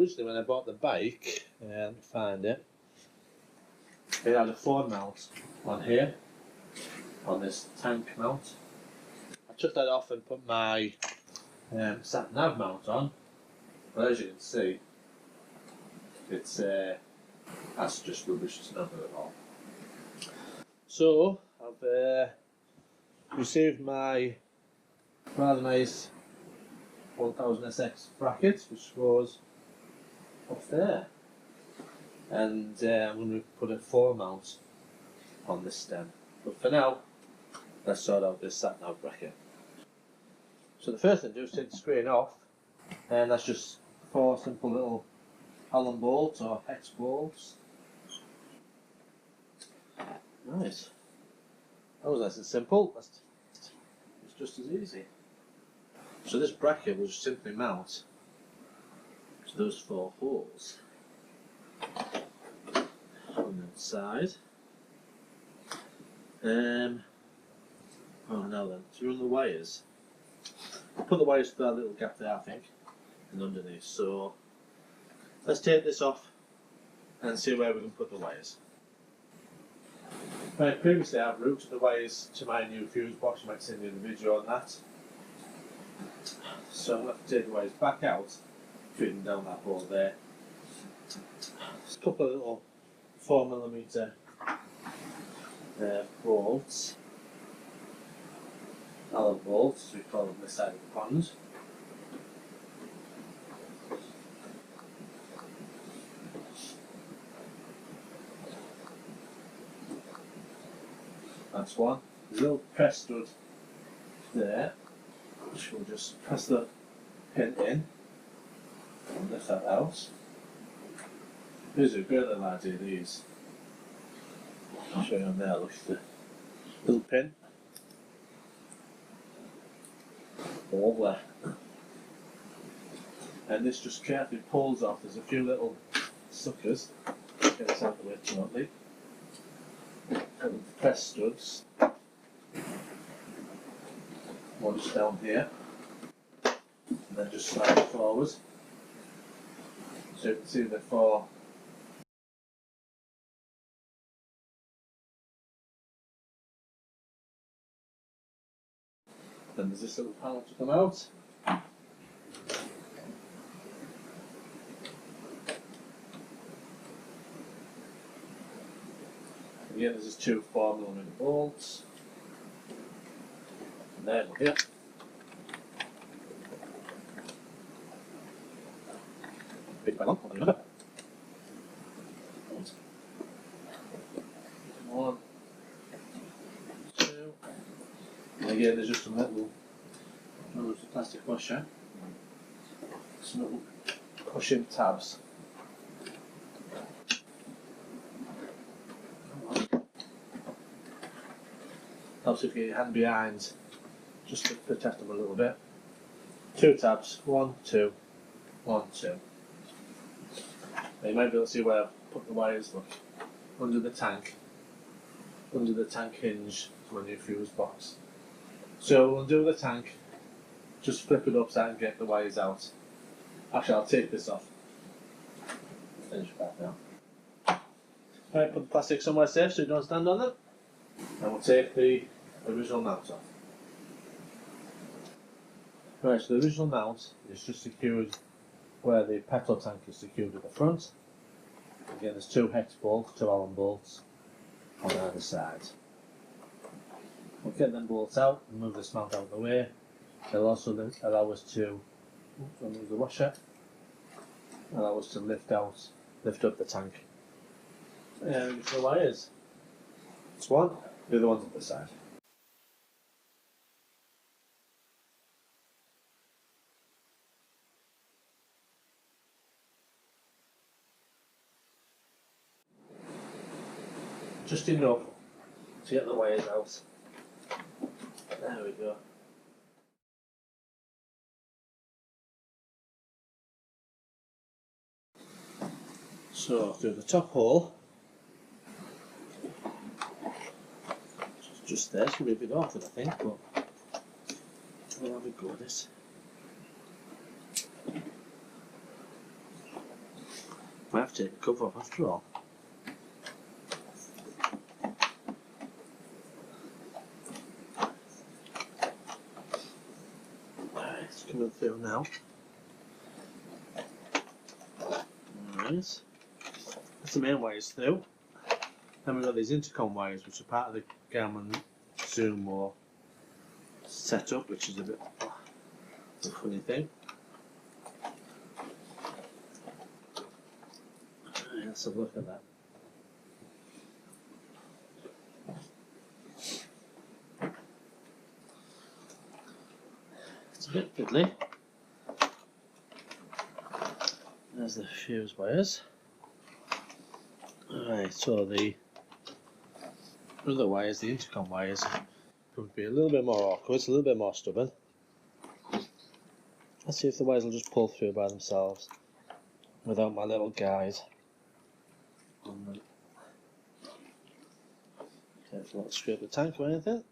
originally when I bought the bike, let me find it, it had a phone mount on here, on this tank mount. I took that off and put my sat nav mount on, but as you can see, it's that's just rubbish, it's not good at all. So I've received my rather nice Z1000SX bracket, which goes up there, and I'm going to put a phone mount on this stem. But for now, let's sort out this sat nav bracket. So the first thing to do is take the screen off, and that's just 4 simple little Allen bolts or hex bolts. Nice. That was nice and simple. It's just as easy. So this bracket will just simply mount to those 4 holes on the side. Oh, now then, to run the wires, I'll put the wires through that little gap there, I think, and underneath. So let's take this off and see where we can put the wires. Right, previously I've routed the wires to my new fuse box. You might see in the video on that. So I'm going to have to take the wires back out, feed them down that hole there. There's a couple of little 4mm bolts, Allen bolts, as we call them this side of the pond. That's one. There's a little press stud there, which will just press the pin in and lift that out. These are a great little idea, these. I'll show you on there, look at the little pin. Lovely. And this just carefully pulls off. There's a few little suckers. Get this out of the way shortly. Little press studs. One just down here. And then just slide it forward. So you can see the 4. Then there's this little panel to come out. Again, there's 2 4mm bolts. And then here. Big panel on the other. 1, 2. And again, there's just some little plastic washer, some little push-in tabs. Helps if you get your hand behind, just to protect them a little bit. 2 tabs, 1, 2, 1, 2. Now you might be able to see where I've put the wires, look, under the tank hinge to my new fuse box. So we'll undo the tank, just flip it upside and get the wires out. Actually, I'll take this off. Finish back now. Right, put the plastic somewhere safe so you don't stand on it. And we'll take the original mount off. Right, so the original mount is just secured where the petrol tank is secured at the front. Again, there's 2 hex bolts, 2 Allen bolts on either side. We'll get them bolts out and move this mount out of the way. They'll also allow us to remove the washer, allow us to lift up the tank. And the wires. It's one, the other one's at the side. Just enough to get the wires out. There we go. So through the top hole, just there, it's going to be a bit awkward I think, but we'll have a go at this. I have to take the cover off after all. It's coming through now. Alright. That's the main wires through. Then we've got these intercom wires, which are part of the Garmin Zumo setup, which is a bit of a funny thing. Right, let's have a look at that. It's a bit fiddly. There's the fuse wires. Alright, so the other wires, the intercom wires, could be a little bit more awkward, it's a little bit more stubborn. Let's see if the wires will just pull through by themselves without my little guide. Careful not to scrape the tank or anything.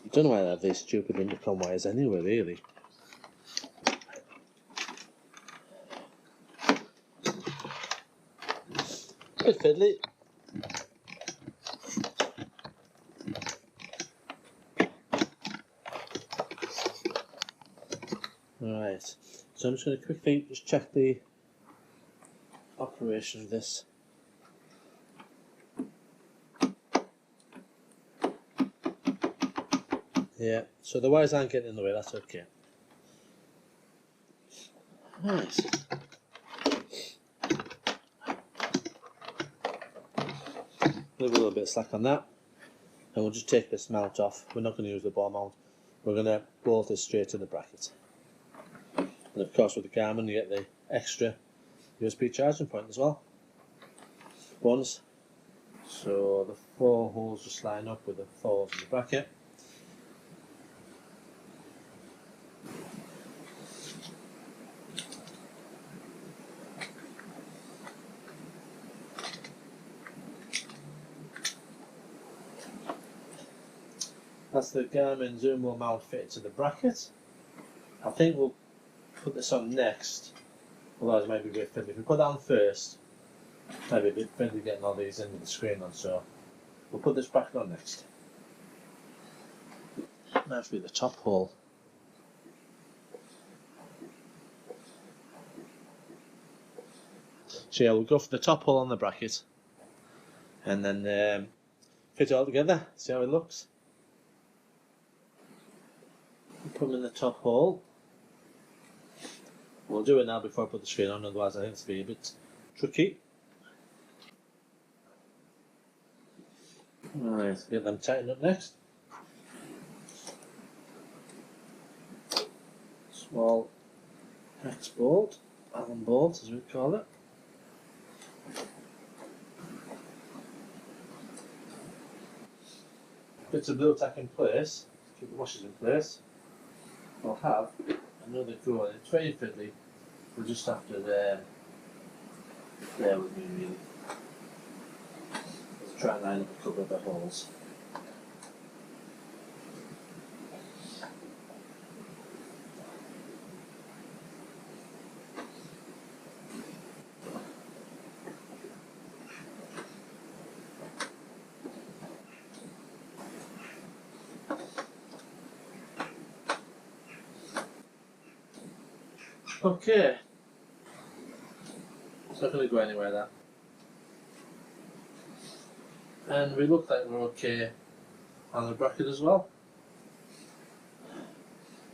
I don't know why they have these stupid intercom wires anyway, really. Bit fiddly. Right, so I'm just going to quickly just check the operation of this. Yeah, so the wires aren't getting in the way, that's okay. Right. Leave a little bit of slack on that, and we'll just take this mount off. We're not going to use the ball mount, we're going to bolt this straight to the bracket. And of course with the Garmin you get the extra USB charging point as well. Bonus. So the 4 holes just line up with the 4 holes in the bracket. That's the Garmin Zumo mount fitted to the bracket. I think we'll put this on next, otherwise it might be a bit fiddly. If we put that on first, it might be a bit fiddly getting all these into the screen on, so we'll put this bracket on next. Might have to be the top hole. So yeah, we'll go for the top hole on the bracket and then fit it all together, see how it looks. Put them in the top hole. We'll do it now before I put the screen on, otherwise I think it's be a bit tricky. Right, get them tightened up next. Small hex bolt, Allen bolt as we call it. Bits of blue tack in place, keep the washers in place. We'll have another go, and it's very fiddly. We'll just have to there with me really. Let's try and line up a couple of the holes. Okay, it's not going to go anywhere that. And we look like we're okay on the bracket as well.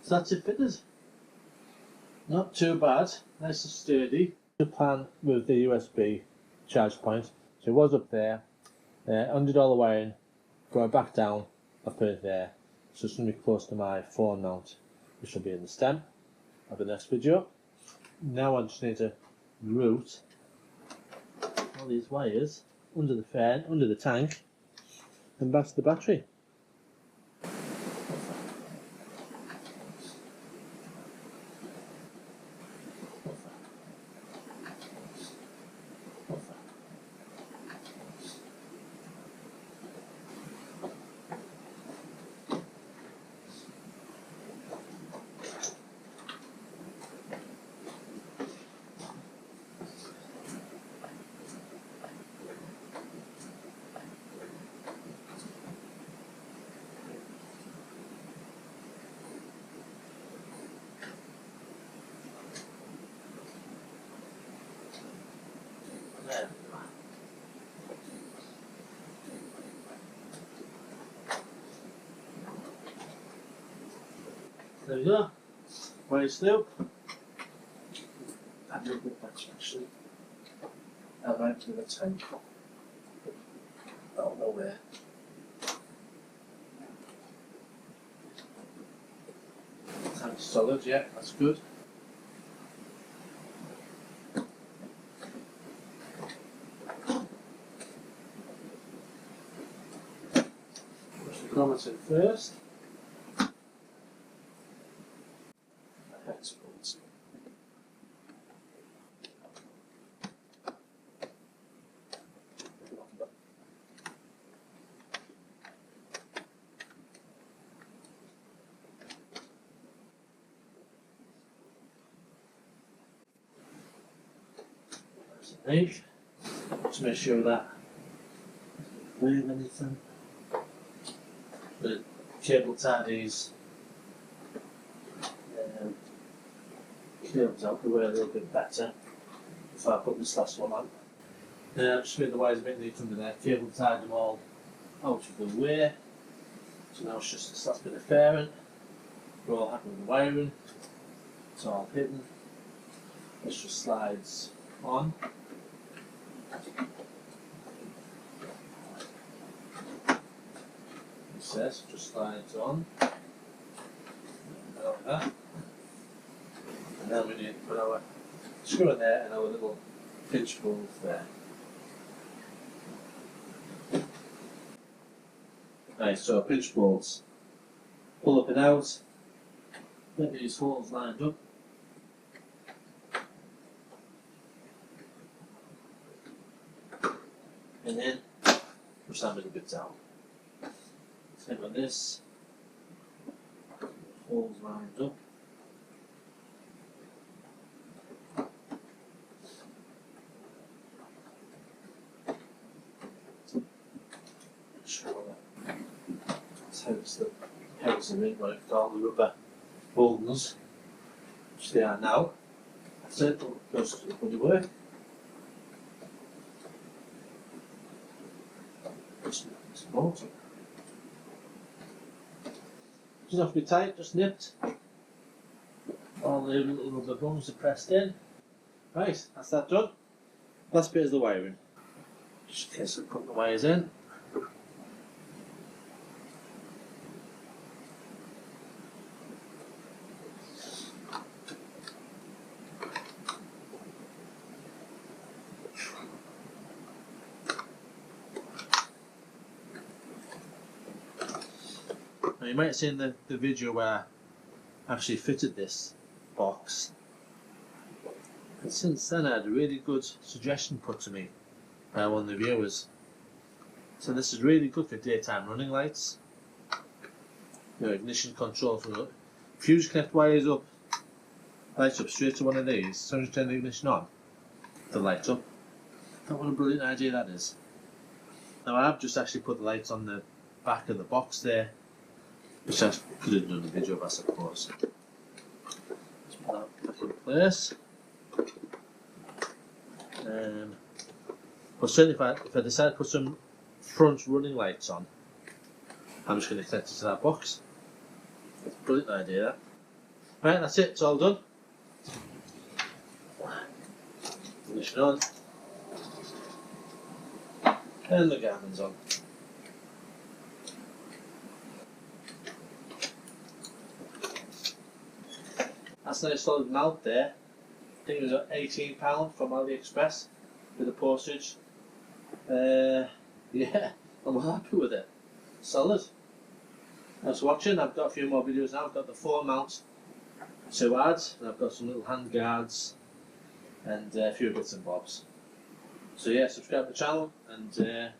So that's it fitted. Not too bad, nice and sturdy. The plan with the USB charge point, so it was up there, undid all the wiring, brought it back down, I put it there. So it's going to be close to my phone mount, which will be in the stem of the next video. Now I just need to route all these wires under the fan, under the tank, and back to the battery. There we go. Wires through. That little bit better actually. I'll right to the tank. Oh, nowhere. Tank's solid, yeah, that's good. Push the grommets in first. Headsbolts. Underneath. Just make sure that move anything. The cable tie these cables out the way a little bit better before I put this last one on. Just made the wires a bit neat under there. Cable tied them all out of the way. So now it's just this last bit of fairing. We're all happy with the wiring. It's all hidden. This just slides on. It says just slides on. Like that. And then we need to put our screw in there and our little pinch balls there. Right, so our pinch balls pull up and out. Get these holes lined up. And then push that little bit down. Same with this. Holes lined up. Hence the pegs are in where I've got all the rubber holders, which they are now. That's it, goes to the bloody work. Just important. Doesn't have to be tight, just nipped. All the little rubber bungs are pressed in. Right, that's that done. Last bit is the wiring. Just in case I put the wires in. Now you might have seen the video where I actually fitted this box, and since then I had a really good suggestion put to me by one of the viewers. So this is really good for daytime running lights. Your ignition control for it. If you just connect wires up, lights up straight to one of these, as soon as you turn the ignition on, they'll light up. What a brilliant idea that is. Now I've just actually put the lights on the back of the box there, which I could have done a video of, I suppose. Let's put that back in place. But certainly if I decide to put some front running lights on, I'm just going to connect it to that box. It's a brilliant idea, that. Right, that's it, it's all done. Ignition on. And the Garmin's on. That's a nice solid mount there. I think it was £18 from AliExpress with the postage. Yeah, I'm happy with it. Solid. Thanks for watching. I've got a few more videos now. I've got the 4 mount to add, and I've got some little hand guards and a few bits and bobs. So yeah, subscribe to the channel and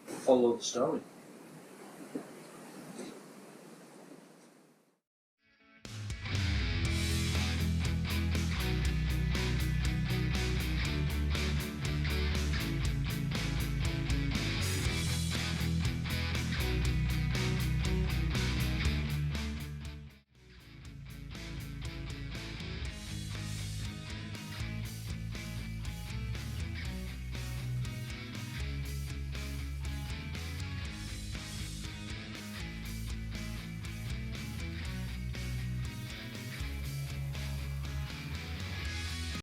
follow the story.